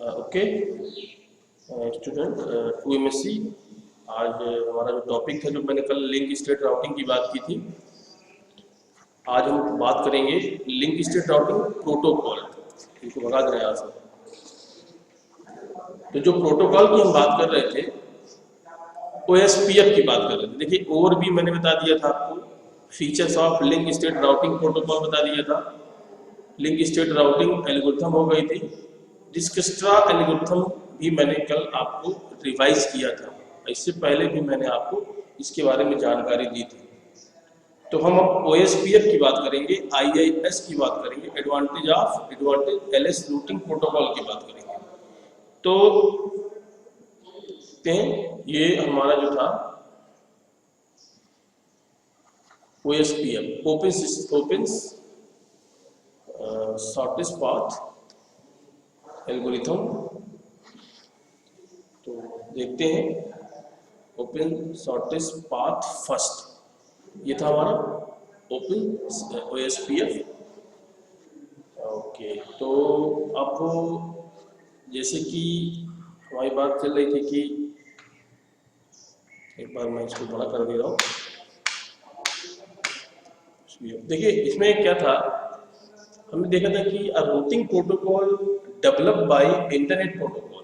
Okay student 2 MSc। आज हमारा जो टॉपिक था, जो मैंने कल लिंक स्टेट राउटिंग की बात की थी, आज हम बात करेंगे लिंक स्टेट राउटिंग प्रोटोकॉल। इनको भगा दें यहाँ से। तो जो प्रोटोकॉल की हम बात कर रहे थे, OSPF की बात कर रहे थे। देखिए, और भी मैंने बता दिया था आपको, features of link state routing protocol बता दिया था। लिंक स्टेट राउटिंग एल्गोरिथम हो गई थी। डिस्कस्ट्रा एल्गोरिथम भी मैंने कल आपको रिवाइज किया था। इससे पहले भी मैंने आपको इसके बारे में जानकारी दी थी। तो हम अब OSPF की बात करेंगे, IIS की बात करेंगे, एडवांटेज LS रूटिंग प्रोटोकॉल की बात करेंगे। तो ये हमारा जो था OSPF, open shortest path algorithm. तो देखते हैं, ओपन शॉर्टेस्ट पाथ फर्स्ट, ये था हमारा ओपन OSPF। ओके, तो अब जैसे कि हमारी बात चल रही थी कि एक बार मैं इसको बड़ा कर दे रहा हूँ। देखिए, इसमें क्या था, हमने देखा था कि a routing protocol developed by internet protocol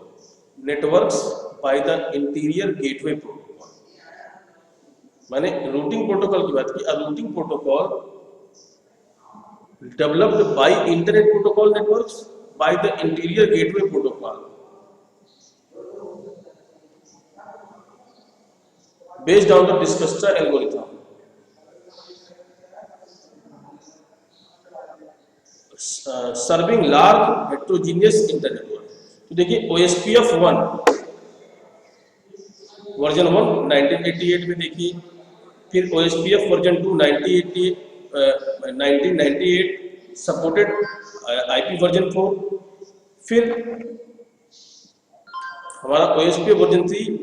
networks by the interior gateway protocol. मैंने रूटिंग प्रोटोकॉल की बात की। A routing protocol developed by internet protocol networks by the interior gateway protocol based on the Discosta algorithm. Serving large heterogeneous internet world. तो देखिए, OSPF 1 version 1 1988 में देखिए, फिर OSPF version 2 1998 supported IP version 4, फिर हमारा OSPF version 3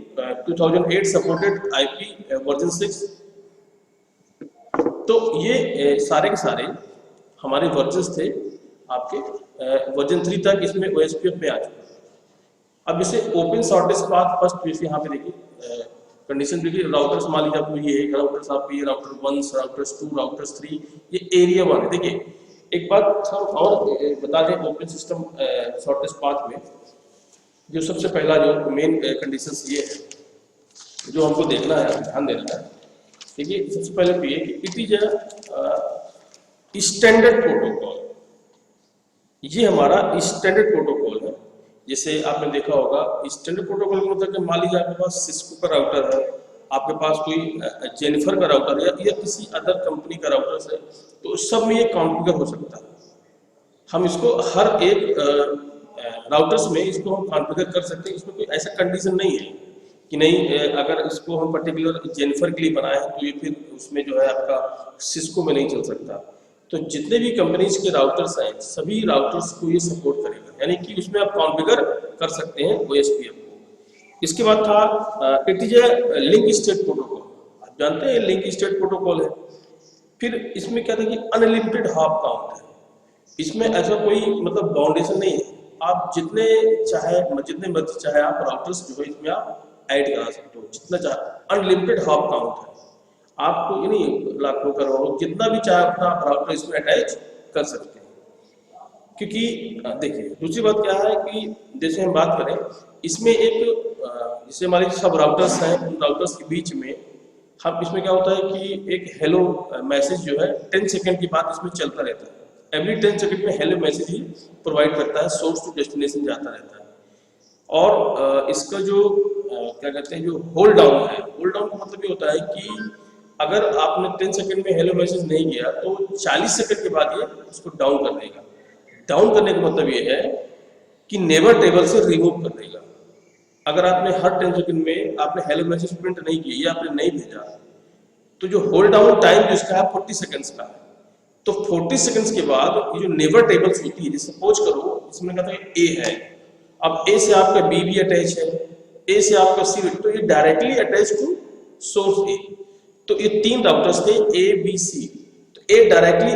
2008 supported IP version 6। तो ये सारे के सारे हमारे वर्जन्स थे आपके वर्जन 3 तक इसमें OSPF में आ चुका। अब इसे ओपन शॉर्टेस्ट पाथ फर्स्ट, जैसे यहाँ पे देखिए कंडीशन देखिए, राउटर्स मान लीजिए आपको ये एक राउटर्स, आपको ये राउटर 1, राउटर्स 2, राउटर्स 3, ये एरिया 1 है। देखिए, एक बात हम और बता दें, ओपन सिस्टम शॉर्टेस्ट पाथ में जो सबसे पहला जो मेन कंडीशंस ये है, जो हमको देखना है, ध्यान देना है। देखिए, सबसे पहले तो ये कि it is a standard protocol. ये हमारा स्टैंडर्ड प्रोटोकॉल है। जैसे आपने देखा होगा, स्टैंडर्ड प्रोटोकॉल का मतलब कि मान लीजिए आपके पास सिस्को का राउटर है, आपके पास कोई जेनिफर का राउटर है या किसी अदर कंपनी का राउटर है, तो सब में ये कॉन्फ़िगर हो सकता है। हम इसको हर एक राउटर्स में इसको हम कॉन्फ़िगर कर सकते हैं। इसमें कोई ऐसा कंडीशन नहीं है कि नहीं, अगर इसको हम पर्टिकुलर जेनिफर के लिए बनाए हैं तो ये फिर उसमें जो है आपका सिस्को में नहीं चल सकता। तो जितने भी कंपनीज के राउटर्स हैं, सभी राउटर्स को ये सपोर्ट करेगा, यानी कि उसमें आप कॉन्फ़िगर कर सकते हैं OSPF को। इसके बाद था it is a link state protocol. आप जानते हैं लिंक स्टेट प्रोटोकॉल है। फिर इसमें क्या था कि अनलिमिटेड हॉप काउंट है। इसमें ऐसा कोई मतलब बाउंडेशन नहीं है, आप जितने मर्जी चाहे आप राउटर्स जो है इसमें आप ऐड करा सकते हो, जितना चाहे। अनलिमिटेड हॉप काउंट है, आपको ये नहीं लाखों करोड़ों, जितना भी चाहे अपना राउटर इसमें अटैच कर सकते हैं। क्योंकि देखिए, दूसरी बात क्या है कि जैसे हम बात करें, इसमें एक जैसे हमारे सब राउटर्स हैं, उन राउटर्स के बीच में हम इसमें क्या होता है कि एक हेलो मैसेज जो है 10 सेकंड के बाद इसमें चलता रहता है। एवरी 10 सेकंड में हेलो मैसेज ही प्रोवाइड करता है, सोर्स टू डेस्टिनेशन जाता रहता है। और इसका जो क्या कहते हैं, जो होल्ड डाउन है, होल्ड डाउन का मतलब ये होता है कि अगर आपने 10 सेकंड में हेलो मैसेज नहीं किया तो 40 सेकंड के बाद ये उसको डाउन कर देगा। डाउन करने का मतलब ये है कि नेवर टेबल से रिमूव कर देगा। अगर आपने हर 10 सेकंड में आपने हेलो मैसेज प्रिंट नहीं किया या आपने नहीं भेजा, तो जो होल्ड डाउन टाइम जिसका है 40 सेकंड्स का है। तो 40 सेकंड्स के बाद ये जो नेवर टेबल्स होती है, जैसे सपोज करो इसमें कहता है ए है, अब ए से आपका बी भी अटैच है, ए से आपका सी, तो ये directly attach to source A. तो ये 3 राउटर्स थे ए बी सी, तो A directly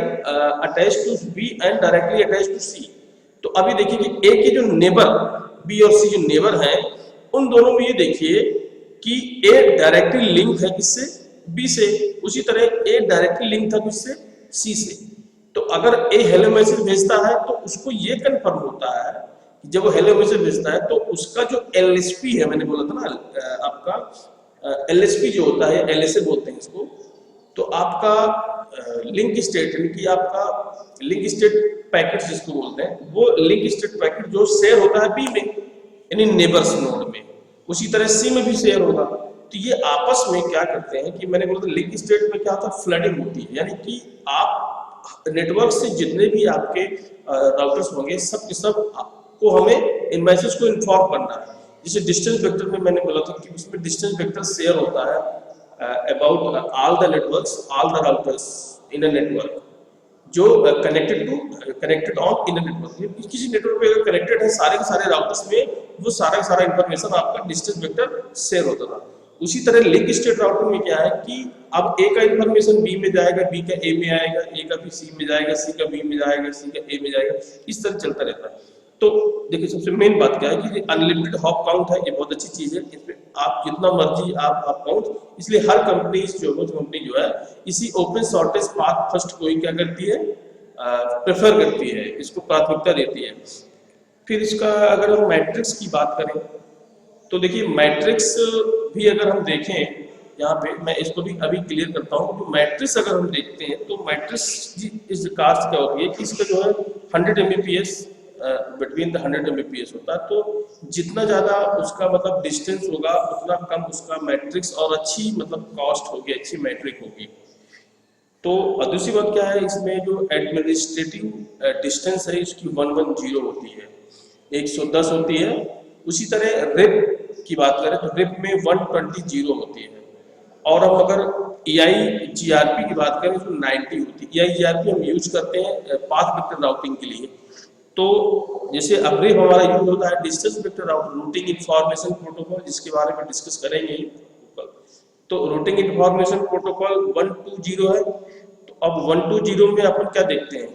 attach to B and directly attach to C. तो अभी देखिए कि ए के जो नेबर बी और सी जो नेबर हैं, उन दोनों में ये देखिए कि ए डायरेक्टली लिंक है किससे, बी से, उसी तरह ए डायरेक्टली लिंक था किससे, सी से। तो अगर ए हेलो मैसेज भेजता है तो उसको ये कंफर्म होता है कि जब वो हेलो मैसेज भेजता है तो उसका जो एलएसपी है, मैंने बोला था ना आपका एलएसपी जो होता है, एलएसए बोलते हैं इसको, तो आपका लिंक स्टेट यानी कि आपका लिंक स्टेट पैकेट जिसको बोलते हैं, वो लिंक स्टेट पैकेट जो शेयर होता है बी में यानी नेबर्स नोड में, उसी तरह सी में भी शेयर होगा। तो ये आपस में क्या करते हैं कि मैंने बोला था लिंक स्टेट में क्या होता है, फ्लडिंग होती है, यानी कि आप नेटवर्क से जितने भी आपके राउटर्स होंगे सब के सब को हमें इन मैसेज को इन्फॉर्म करना है। जैसे डिस्टेंस वेक्टर में मैंने बोला था कि उसमें डिस्टेंस वेक्टर शेयर होता है about all the networks, all the routers in a network जो connected on in a network. किसी नेटवर्क पे अगर कनेक्टेड है सारे के सारे राउटर्स में, वो सारा का सारा इंफॉर्मेशन आपका डिस्टेंस वेक्टर शेयर होता था। उसी तरह लिंक स्टेट राउटिंग में क्या है कि अब ए का इंफॉर्मेशन बी में जाएगा, बी का ए में आएगा, ए का भी सी में जाएगा, सी का बी में जाएगा, सी का ए में जाएगा, इस तरह चलता रहता है। तो देखिए सबसे मेन बात क्या है कि अनलिमिटेड हॉप काउंट है, ये बहुत अच्छी चीज है, इसमें आप जितना मर्जी आप हॉप काउंट, इसलिए हर कंपनी जो है इसी ओपन शॉर्टेज पाथ फर्स्ट को ही क्या करती है, प्रेफर करती है, इसको प्राथमिकता देती है। फिर इसका अगर हम मैट्रिक्स की बात करें तो देखिए मैट्रिक्स भी अगर हम देखें यहाँ पे, मैं इसको भी अभी क्लियर करता हूँ। तो मैट्रिक्स अगर हम देखते हैं तो मैट्रिक्स इस कास्ट क्या होती है कि इसका जो है 100 Mbps बिटवीन द 100 Mbps होता है। तो जितना ज़्यादा उसका मतलब डिस्टेंस होगा उतना कम उसका मैट्रिक्स और अच्छी मतलब कॉस्ट होगी, अच्छी मैट्रिक होगी। तो दूसरी बात क्या है, इसमें जो एडमिनिस्ट्रेटिव डिस्टेंस है इसकी 110 होती है, 110 होती है। उसी तरह रिप की बात करें तो रिप में 120 होती है। और हम अगर EIGRP की बात करें तो 90 होती है। EIGRP हम यूज करते हैं पाथ वेक्टर राउटिंग के लिए। तो जैसे अब रिप हमारा यूज होता है distance vector routing information protocol, जिसके बारे में डिस्कस करेंगे। तो रूटिंग इंफॉर्मेशन प्रोटोकॉल 120 है। तो अब 120 में अपन क्या देखते हैं,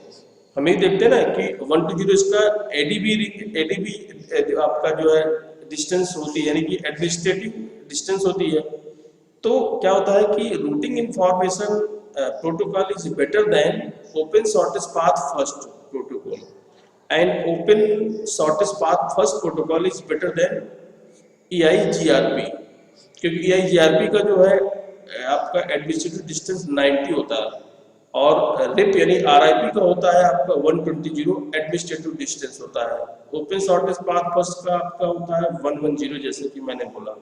हम ये देखते हैं ना कि 120 इसका एडीबी आपका जो है डिस्टेंस होती है, यानी कि एडमिनिस्ट्रेटिव डिस्टेंस होती है। तो क्या होता है कि routing information protocol is better than open shortest path first protocol, and open shortest path first protocol is better than EIGRP, क्योंकि EIGRP का जो है आपका एडमिनिस्ट्रेटिव डिस्टेंस 90 होता है और रिप यानी RIP का होता है आपका 120 एडमिनिस्ट्रेटिव डिस्टेंस होता है। ओपन शॉर्टेस्ट पाथ फर्स्ट का आपका होता है 110, जैसे कि मैंने बोला।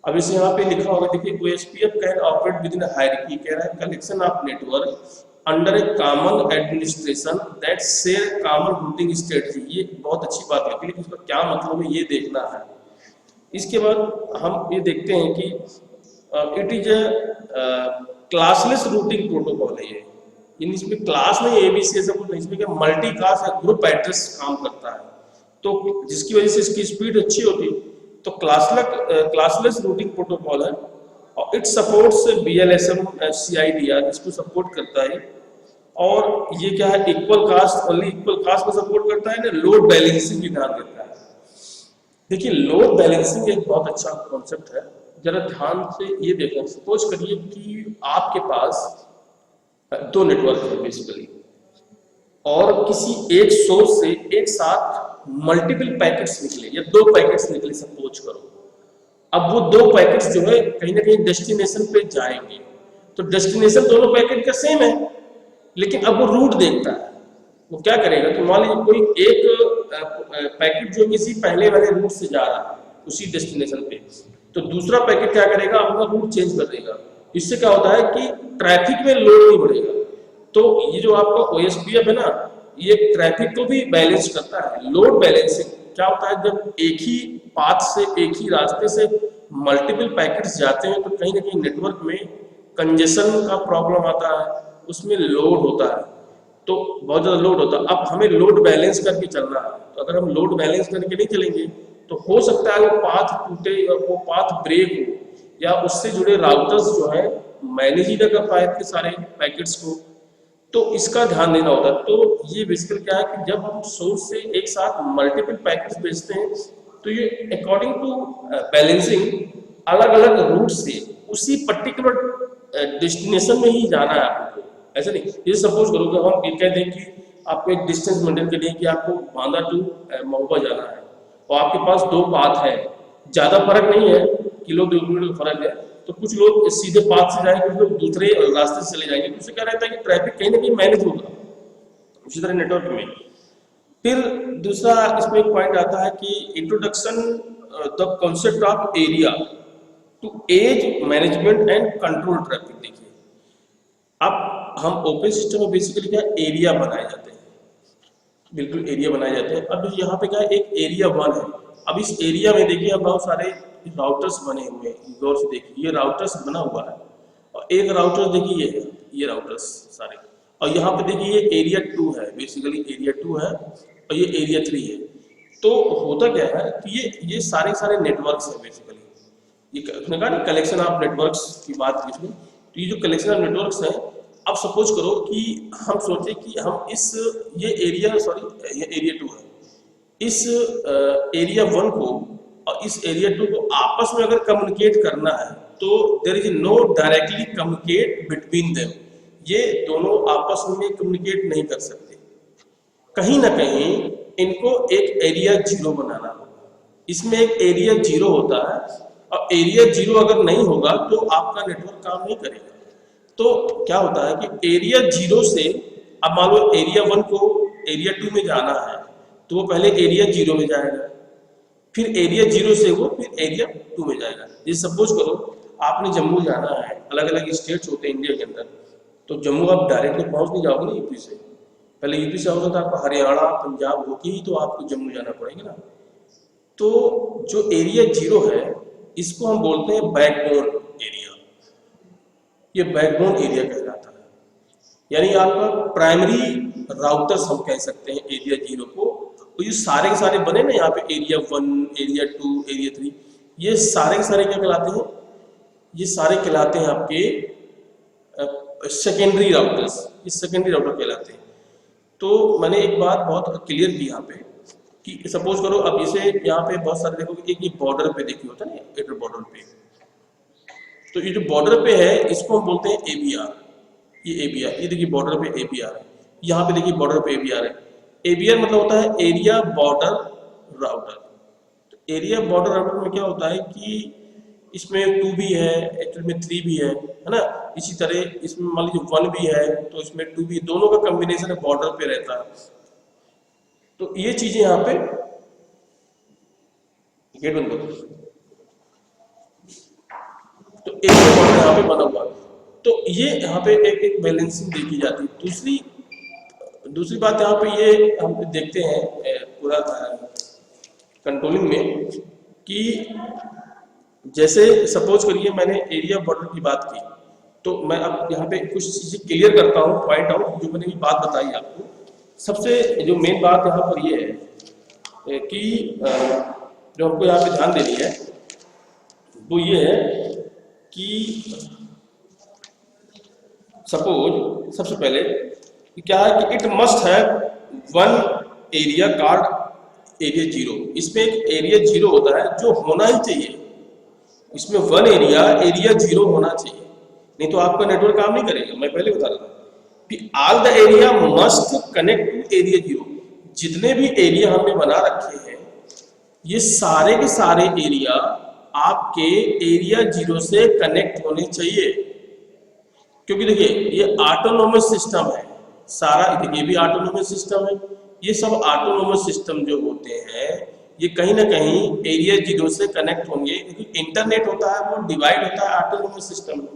अब इसे यहाँ पे लिखा होगा, देखिए OSPF can operate with in hierarchy, कह रहा है collection of network under A common administration that share common routing strategy. ये बहुत अच्छी बात है, लेकिन इसका क्या मतलब है ये देखना है। इसके बाद हम ये देखते हैं कि it is classless routing protocol है ये, इसमें क्लास नहीं ABC ऐसा कुछ नहीं, इसमें क्या मल्टी क्लास है, ग्रुप एड्रेस काम करता है, तो जिसकी वजह से इसकी स्पीड अच्छी होती है। तो क्लासलेस रूटिंग प्रोटोकॉल है और इट सपोर्ट्स BLSM CIDR, इसको सपोर्ट करता है। और ये क्या है, equal cost, only equal cost को सपोर्ट करता है ना, लोड बैलेंसिंग भी ध्यान देता है। देखिए लोड बैलेंसिंग एक बहुत अच्छा कॉन्सेप्ट है, जरा ध्यान से ये देखें। सपोज करिए कि आपके पास 2 नेटवर्क है बेसिकली, और किसी एक सोर्स से एक साथ मल्टीपल पैकेट्स निकले या 2 पैकेट्स निकले सपोज करो। अब वो 2 पैकेट्स जो है कहीं ना कहीं डेस्टिनेशन पे जाएंगे, तो डेस्टिनेशन दोनों पैकेट का सेम है, लेकिन अब वो रूट देखता है। वो क्या करेगा कि मान लीजिए कोई एक पैकेट जो किसी पहले वाले रूट से जा रहा है उसी डेस्टिनेशन पे, तो दूसरा पैकेट क्या करेगा, अपना रूट चेंज कर देगा। इससे क्या होता है कि ट्रैफिक में लोड नहीं बढ़ेगा। तो ये जो आपका OSPF है ना, ये ट्रैफिक को भी बैलेंस करता है। लोड बैलेंसिंग क्या होता है, जब एक ही पाथ से एक ही रास्ते से मल्टीपल पैकेट्स जाते हैं तो कहीं ना कहीं नेटवर्क में कंजेशन का प्रॉब्लम आता है, उसमें लोड होता है, तो बहुत ज़्यादा लोड होता है। अब हमें लोड बैलेंस करके चलना है, तो अगर हम लोड बैलेंस करके नहीं चलेंगे तो हो सकता है वो पाथ टूटे या वो पाथ ब्रेक हो, या उससे जुड़े राउटर्स जो है मैनेज ही ना कर पाए थे सारे पैकेट्स को। तो इसका ध्यान देना होता है। तो ये बेसिकली क्या है कि जब हम सोर्स से एक साथ मल्टीपल पैकेट्स भेजते हैं तो ये अकॉर्डिंग टू बैलेंसिंग अलग अलग रूट से उसी पर्टिकुलर डेस्टिनेशन में ही जाना है आपको, ऐसा नहीं। ये सपोज करो कि हम ये कह दें कि आपको एक डिस्टेंस मेंटेन करनी है कि आपको बांदा टू महुआ जाना है और आपके पास 2 पाथ है, ज़्यादा फर्क नहीं है, किलोमीटर का फर्क है, तो कुछ लोग सीधे पाथ से जाएंगे, कुछ लोग दूसरे रास्ते से चले जाएंगे। उससे क्या रहता है कि ट्रैफिक कहीं ना कहीं मैनेज होगा। उसी तरह नेटवर्क में फिर दूसरा इसमें एक पॉइंट आता है कि introduction the concept of area to as management and control traffic. देखिए अब हम ओपन सिस्टम में बेसिकली क्या एरिया बनाए जाते हैं, बिल्कुल एरिया बनाए जाते हैं। अब यहाँ पे क्या है, एक एरिया 1 है। अब इस एरिया में देखिए अब बहुत सारे राउटर्स बने हुए हैं, गौर से देखिए ये राउटर्स बना हुआ है और एक राउटर देखिए ये राउटर्स सारे, और यहाँ पे देखिए ये एरिया 2 है, बेसिकली एरिया 2 है और ये एरिया 3 है। तो होता क्या है कि ये सारे नेटवर्क्स हैं बेसिकली, ये उसने कहा ना कलेक्शन ऑफ नेटवर्क्स की बात की इसमें। तो ये जो कलेक्शन ऑफ नेटवर्क्स है, अब सपोज करो कि हम सोचे कि हम इस ये एरिया 2 है, इस एरिया 1 को और इस एरिया 2 को आपस में अगर कम्युनिकेट करना है तो there is no directly communicate between them. ये दोनों आपस में कम्युनिकेट नहीं कर सकते, कहीं ना कहीं इनको एक एरिया 0 बनाना होगा। इसमें एक एरिया 0 होता है और एरिया 0 अगर नहीं होगा तो आपका नेटवर्क काम नहीं करेगा। तो क्या होता है कि एरिया 0 से अब मान लो एरिया 1 को एरिया 2 में जाना है तो वो पहले एरिया 0 में जाएगा, फिर एरिया 0 से वो फिर एरिया 2 में जाएगा। जैसे सपोज करो आपने जम्मू जाना है, अलग अलग स्टेट्स होते हैं इंडिया के अंदर, तो जम्मू आप डायरेक्टली पहुंच नहीं जाओगे ना यूपी से, पहले यूपी से आओगे तो आपको हरियाणा पंजाब होके ही तो आपको जम्मू जाना पड़ेगा ना। तो जो एरिया 0 है इसको हम बोलते हैं बैकबोन एरिया, ये बैकबोन एरिया कहलाता है, यानी आपका प्राइमरी राउटर्स हम कह सकते हैं एरिया 0 को। तो ये सारे के सारे बने ना यहाँ पे एरिया 1, एरिया 2, एरिया 3, ये सारे के सारे क्या कहलाते हैं, ये सारे कहलाते हैं आपके सेकेंडरी राउटर्स, ये सेकेंडरी राउटर कहलाते हैं। तो मैंने एक बात बहुत क्लियर की यहाँ पे कि सपोज करो अब इसे यहाँ पे बहुत सारे देखोगे एक ये बॉर्डर पे देखिए होता है ना, एयर बॉर्डर पे, तो ये जो बॉर्डर पे है इसको हम बोलते हैं एबीआर। ये एबीआर, ये देखिए बॉर्डर पे एबीआर है, यहाँ पे देखिए बॉर्डर पे एबीआर है। एबीआर मतलब होता है एरिया बॉर्डर राउटर। तो एरिया बॉर्डर राउटर में क्या होता है कि इसमें 2 भी है, एक्चुअली में 3 भी है ना। इसी तरह इसमें मान लीजिए 1 भी है तो इसमें 2 भी, दोनों का कॉम्बिनेशन है बॉर्डर पे रहता है। तो ये चीजें यहाँ पे गेट बंद करो, तो एक बॉर्डर यहाँ पे बना हुआ, तो ये यहाँ पे एक बैलेंसिंग देखी जाती है। दूसरी बात यहाँ पे ये हम देखते हैं पूरा कंट्रोलिंग में कि जैसे सपोज करिए मैंने एरिया बॉर्डर की बात की, तो मैं अब यहाँ पे कुछ चीजें क्लियर करता हूँ, पॉइंट आउट जो मैंने बात बताई आपको। सबसे जो मेन बात यहाँ पर ये है कि जो हमको यहाँ पे ध्यान देनी है वो ये है कि सपोज सबसे पहले क्या है कि it must have 1 area card area 0। इसमें एक एरिया 0 होता है जो होना ही चाहिए, इसमें 1 एरिया 0 होना चाहिए, नहीं तो आपका नेटवर्क काम नहीं करेगा। मैं पहले बता रहा था कि all the area must connect to area 0। जितने भी एरिया हमने बना रखे हैं ये सारे के सारे एरिया आपके एरिया 0 से कनेक्ट होने चाहिए, क्योंकि देखिए ये ऑटोनोमस सिस्टम है सारा, ये भी ऑटोनोमस सिस्टम है। ये सब ऑटोनोमस सिस्टम जो होते हैं ये कहीं ना कहीं एरिया 0 से कनेक्ट होंगे, क्योंकि इंटरनेट होता है वो डिवाइड होता है ऑटोनोमस सिस्टम में।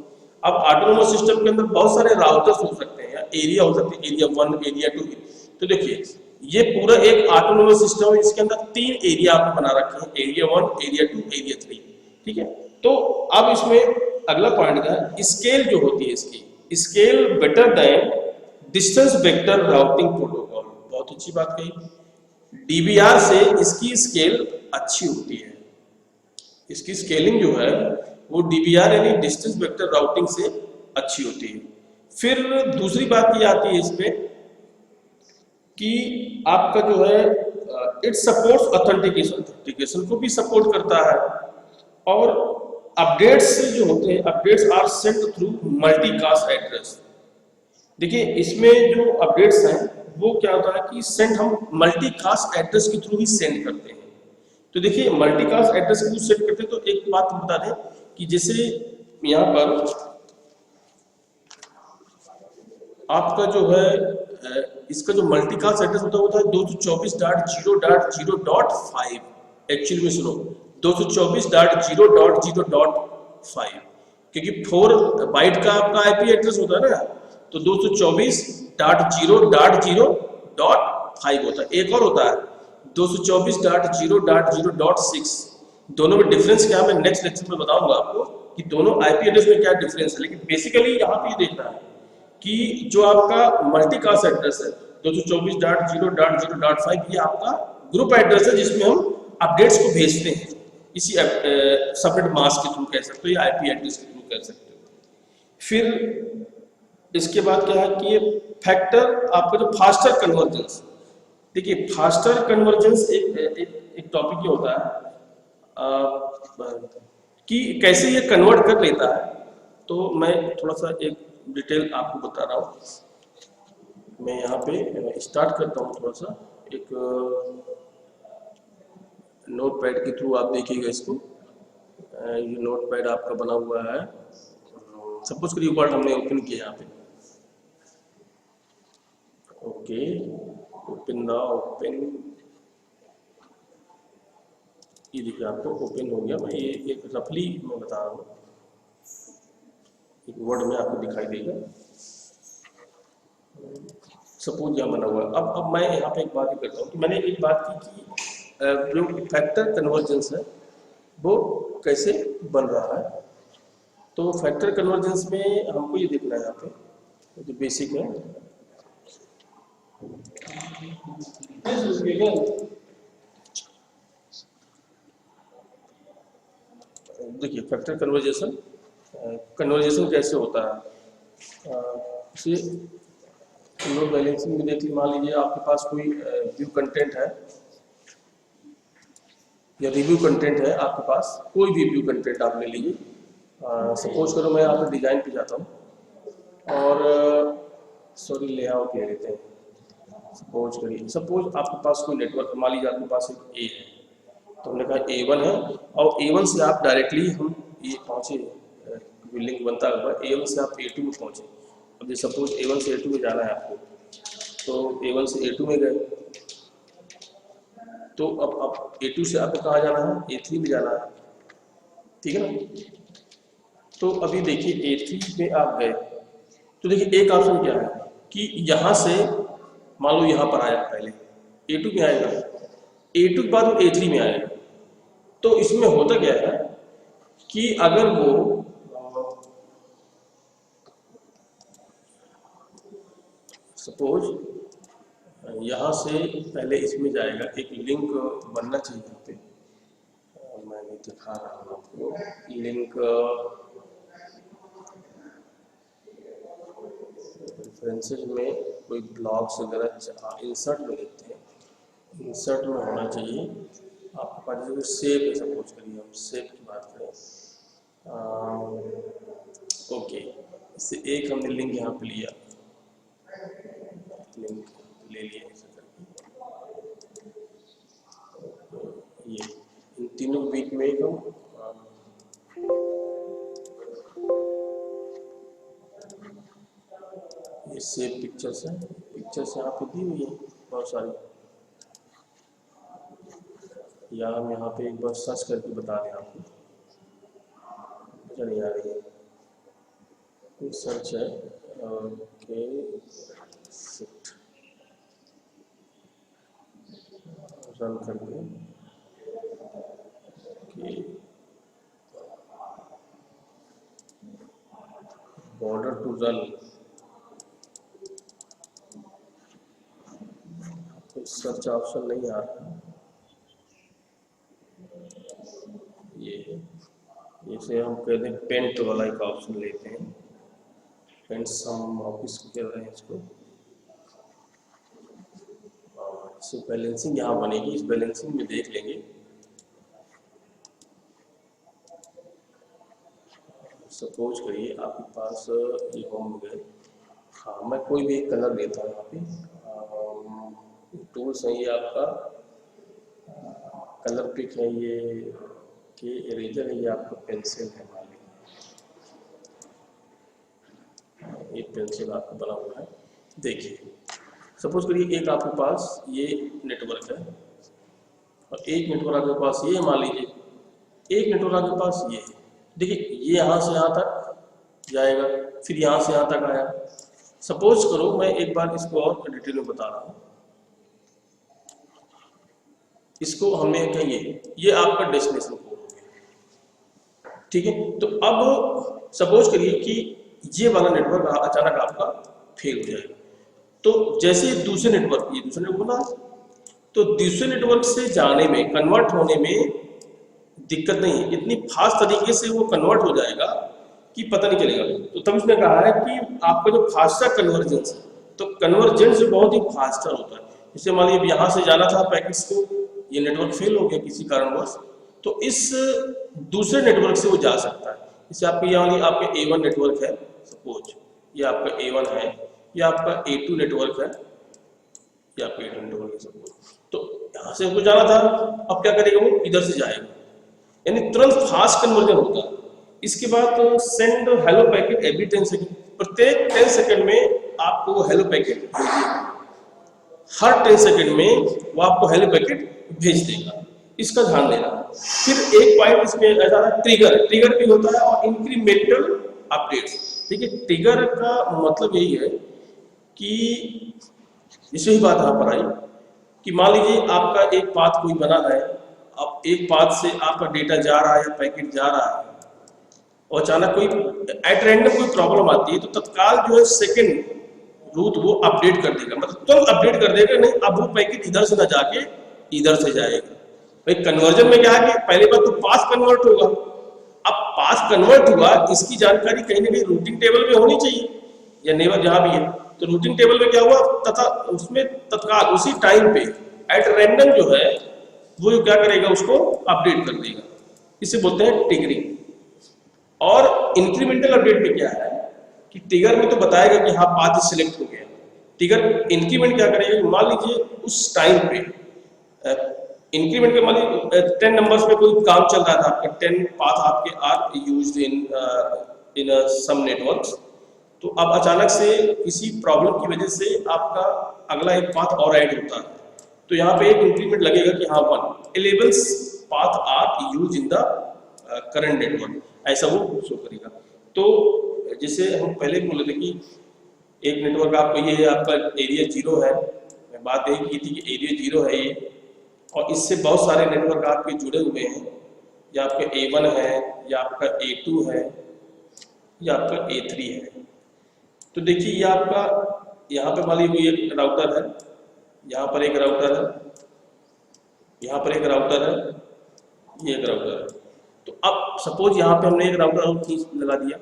अब ऑटोनोमस सिस्टम के अंदर बहुत सारे राउटर्स हो सकते हैं या एरिया हो सकते हैं, एरिया 1, एरिया 2। तो देखिए ये पूरा एक ऑटोनोमस सिस्टम है, इसके अंदर 3 एरिया आपने बना रखे हैं, एरिया 1, एरिया 2, एरिया 3, ठीक है। तो अब इसमें अगला पॉइंट क्या है, स्केल जो होती है इसकी, scale better than distance vector routing protocol. बहुत अच्छी बात कही, डीबीआर से इसकी स्केल अच्छी होती है, इसकी स्केलिंग जो है वो डीबीआर यानी डिस्टेंस वेक्टर राउटिंग से अच्छी होती है। फिर दूसरी बात ये आती है इसमें कि आपका जो है इट सपोर्ट्स ऑथेंटिकेशन को भी सपोर्ट करता है। और अपडेट्स जो होते हैं, updates are sent through multicast address. देखिए इसमें जो अपडेट्स हैं वो क्या होता है कि सेंड हम मल्टीकास्ट एड्रेस के थ्रू ही सेंड करते हैं। तो देखिए मल्टीकास्ट एड्रेस के थ्रू सेंड करते हैं, तो एक बात हम बता दें कि जैसे यहाँ पर आपका जो है इसका जो मल्टीकास्ट एड्रेस होता है 224.0.0.5। एक्चुअली में सुनो 224.0.0.5, क्योंकि 4 बाइट का आपका आईपी एड्रेस होता है ना, तो 224.0.0.5 होता है। एक और होता है 224.0.0.6। दोनों में डिफरेंस क्या है मैं नेक्स्ट लेक्चर में बताऊंगा आपको कि दोनों आईपी एड्रेस में क्या डिफरेंस है। लेकिन बेसिकली यहाँ पे देखना है कि जो आपका मल्टीकास्ट एड्रेस है 224.0.0.5, ये आपका ग्रुप एड्रेस है जिसमें हम अपडेट्स को भेजते हैं, इसी सबनेट मास्क के थ्रू कह सकते हो या आईपी एड्रेस के थ्रू कह सकते हो। फिर इसके बाद क्या है कि ये फैक्टर आपका जो फास्टर कन्वर्जेंस। देखिए फास्टर कन्वर्जेंस एक टॉपिक ये होता है कि कैसे ये कन्वर्ट कर लेता है। तो मैं थोड़ा सा एक डिटेल आपको बता रहा हूँ। मैं यहाँ पे स्टार्ट करता हूँ थोड़ा सा एक नोटपैड के थ्रू आप देखिएगा इसको। ये नोटपैड आपका बना हुआ है, सपोज करिए वर्ड हमने ओपन किया यहाँ पे। ओके ओपन ये देखिए आपको ओपन हो गया। मैं ये एक रफली मैं बता रहा हूँ, एक वर्ड में आपको दिखाई देगा। सपोज यहाँ बना हुआ है। अब मैं यहाँ पे एक बात ही करता हूँ कि मैंने एक बात की कि जो फैक्टर कन्वर्जेंस है वो कैसे बन रहा है। तो फैक्टर कन्वर्जेंस में हमको ये देखना है यहाँ पे जो बेसिक है। देखिए फैक्टर कन्वर्जेशन कैसे होता है। लोड बैलेंसिंग में देख लीजिए, मान लीजिए आपके पास कोई व्यू कंटेंट है या रिव्यू कंटेंट है, आपके पास कोई भी व्यू कंटेंट आप ले लीजिए। सपोज करो मैं यहाँ पे डिजाइन पे जाता हूँ और सॉरी लेआउट ले लेते हैं। सपोज आपके पास कोई नेटवर्क, मान लीजिए आपके पास एक ए है, तो हमने कहा A1 है और A1 से आप डायरेक्टली हम ये पहुँचे, लिंक बनता है A1 से आप A2 में पहुँचे। अब सपोज A1 से A2 में जाना है आपको, तो A1 से A2 में गए, तो अब A2 से आपको कहाँ जाना है, A3 में जाना है, ठीक है ना। तो अभी देखिए A3 में आप गए, तो देखिए एक ऑप्शन क्या है कि यहाँ से मान लो यहाँ पर आया, पहले A2 में आएगा, A2 के बाद वो A3 में आएगा। तो इसमें होता क्या है कि अगर वो सपोज यहाँ से पहले इसमें जाएगा, एक लिंक बनना चाहिए यहाँ पे। मैं नहीं दिखा रहा हूँ आपको लिंक, रेफरेंसेस में कोई ब्लॉग्स वगैरह इंसर्ट में लेते हैं, इंसर्ट में होना चाहिए आपके पास। जैसे सेव है, सपोज करिए हम सेव की बात करें। ओके, इससे एक हमने लिंक यहाँ पे लिया, लिंक ले लिया ऐसे करके, ये इन तीनों के बीच में एक हम ये सेव पिक्चर्स है, पिक्चर्स यहाँ पे दी हुई है बहुत सारी, या हम यहाँ पे एक बार सर्च करके बता दें आपको, नहीं आ रही है, सर्च है। ओके रन करके border to run, search option नहीं आ रहा। ये इसे हम कहते हैं पेंट वाला एक ऑप्शन लेते हैं, पेंट हम ऑफिस को कह रहे हैं इसको, सो बैलेंसिंग यहाँ बनेगी, इस बैलेंसिंग में देख लेंगे। सपोज करिए आपके पास ये होम गए, हाँ मैं कोई भी एक कलर लेता हूँ। यहाँ पे टूल्स है, ये आपका कलर पिक है, ये के इरेजर है, ये आपका पेंसिल है। मान लीजिए ये पेंसिल आपका बना हुआ है। देखिए सपोज करिए एक आपके पास ये नेटवर्क है और एक नेटवर्क आपके पास ये, मान लीजिए एक नेटवर्क आपके पास ये है। देखिए ये यहाँ से यहाँ तक जाएगा, फिर यहाँ से यहाँ तक आया। सपोज करो मैं एक बार इसको और डिटेल में बता रहा हूँ। इसको हमें कहिए ये आपका डेस्टिनेशन कोड हो गया, ठीक है। तो अब सपोज करिए कि ये वाला नेटवर्क अचानक आपका फेल हो जाएगा। तो जैसे दूसरे नेटवर्क, ये दूसरे नेटवर्क बना, तो दूसरे नेटवर्क से जाने में, कन्वर्ट होने में दिक्कत नहीं है, इतनी फास्ट तरीके से वो कन्वर्ट हो जाएगा कि पता नहीं चलेगा। तो तब उसने कहा है कि आपका जो फास्टर कन्वर्जेंस है, तो कन्वर्जेंस बहुत ही फास्टर होता है। जैसे मान लीजिए यहाँ से जाना था पैकेट्स को, ये नेटवर्क फेल हो गया किसी कारणवश, तो इस दूसरे नेटवर्क से वो जा सकता है। जैसे आपके यहाँ आपका A1 नेटवर्क है, सपोज ये आपका A1 है, ये आपका A2 नेटवर्क है, ये आपका A2 नेटवर्क है सपोज। तो यहाँ से उसको जाना था, अब क्या करेगा वो इधर से जाएगा, यानी तुरंत फास्ट कन्वर्जन होता है। इसके बाद send hello packet every 10 second, प्रत्येक 10 सेकेंड में आपको वो हेलो पैकेट भेजेगा, हर 10 सेकेंड में वो आपको हेलो पैकेट भेज देगा, इसका ध्यान देना। फिर एक पॉइंट इसमें ऐसा है, ट्रिगर भी होता है और इंक्रीमेंटल अपडेट्स। ठीक है, ट्रिगर का मतलब यही है कि जैसे ही बात यहाँ पर आई कि मान लीजिए आपका एक पाथ कोई बना है, अब एक पाथ से आपका डेटा जा रहा है या पैकेट जा रहा है और अचानक कोई एट रैंडम कोई प्रॉब्लम आती है, तो तत्काल जो है सेकंड रूट वो अपडेट कर देगा, मतलब तुरंत अपडेट कर देगा। नहीं अब वो पैकेट इधर से ना जाके इधर से जाएगा। भाई कन्वर्जन में क्या है कि पहले बार तो पाथ कन्वर्ट होगा, अब पाथ कन्वर्ट हुआ इसकी जानकारी कहीं ना कहीं रूटिंग टेबल में होनी चाहिए या नेबर जहां भी है। तो रूटिंग टेबल में क्या हुआ, तथा उसमें तत्काल उसी टाइम पे एट रैंडम जो है वो क्या करेगा, उसको अपडेट कर देगा। इसे बोलते हैं ट्रिगरिंग। और इंक्रीमेंटल अपडेट में क्या है कि ट्रिगर में तो बताएगा कि हाँ पाथ सिलेक्ट हो गया, ट्रिगर इंक्रीमेंट क्या करेगा, मान लीजिए उस टाइम पे इंक्रीमेंट के मान लीजिए 10 नंबर्स में कोई काम चल रहा था, आपका 10 पाथ आपके are used in some networks. तो अब अचानक से किसी प्रॉब्लम की वजह से आपका अगला एक पाथ और ऐड होता है, तो यहाँ पे एक इंक्रीमेंट लगेगा कि हाँ 11 path are use in the current network, ऐसा वो शो करेगा। तो जैसे हम पहले बोले थे कि एक नेटवर्क आपका ये है, आपका एरिया 0 है, मैं बात यही की थी कि एरिया 0 है ये, और इससे बहुत सारे नेटवर्क आपके जुड़े हुए हैं, या आपका A1 है, या आपका A2 है, या आपका A3 है। तो देखिए ये आपका यहाँ पे मान लीजिए एक राउटर है, यहाँ पर एक राउटर है, यहाँ पर एक राउटर है, ये एक राउटर है। तो अब सपोज यहाँ पे हमने एक राउटर और खींच लगा दिया,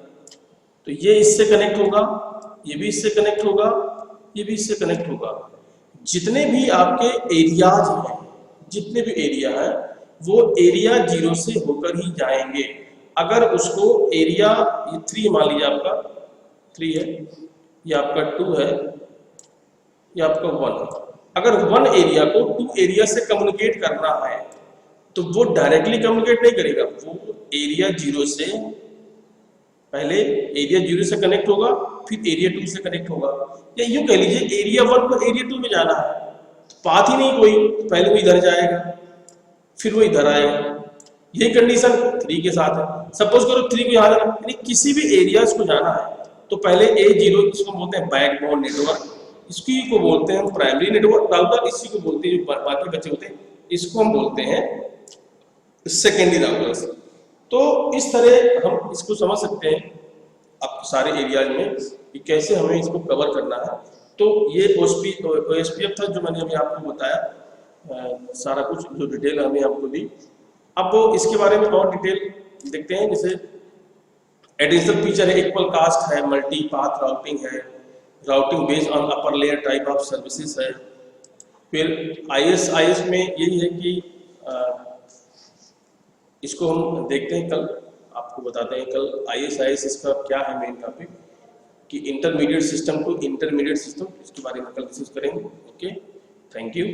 तो ये इससे कनेक्ट होगा, ये भी इससे कनेक्ट होगा, ये भी इससे कनेक्ट होगा। जितने भी आपके एरियाज हैं, जितने भी एरिया है वो एरिया 0 से होकर ही जाएंगे। अगर उसको एरिया ये 3 मान लीजिए आपका 3 है, ये आपका 2 है, ये आपका 1 है। अगर 1 एरिया को 2 एरिया से कम्युनिकेट करना है तो वो डायरेक्टली कम्युनिकेट नहीं करेगा, वो एरिया 0 से पहले एरिया 0 से कनेक्ट होगा, फिर एरिया 2 से कनेक्ट होगा, या यूं कह लीजिए एरिया 1 को एरिया 2 में जाना है, तो पाथ ही नहीं कोई, तो पहले वो इधर जाएगा फिर वो इधर आएगा। यही कंडीशन 3 के साथ है। सपोज करो 3 को यहाँ जाना, यानी किसी भी एरियाज को जाना है तो पहले A0, इसको बोलते हैं बैकबोन नेटवर्क, इसकी को बोलते हैं प्राइमरी नेटवर्क राउटर, इसी को बोलते हैं जो बाकी बच्चे होते हैं इसको हम बोलते हैं सेकेंडरी राउटर्स। तो इस तरह हम इसको समझ सकते हैं अब सारे एरियाज में कि कैसे हमें इसको कवर करना है। तो ये OSPF था जो मैंने अभी आपको बताया, सारा कुछ जो डिटेल हमें आपको दी। अब इसके बारे में और डिटेल देखते हैं। जैसे एडिशनल फीचर है, इक्वल कास्ट है, मल्टी पाथ राउटिंग है, routing based on upper layer type of services है, फिर IS में यही है कि इसको हम देखते हैं कल, आपको बताते हैं कल IS इसका क्या है मेन टॉपिक, कि intermediate system to intermediate system, इसके बारे में कल डिस्कस करेंगे। Okay, thank you.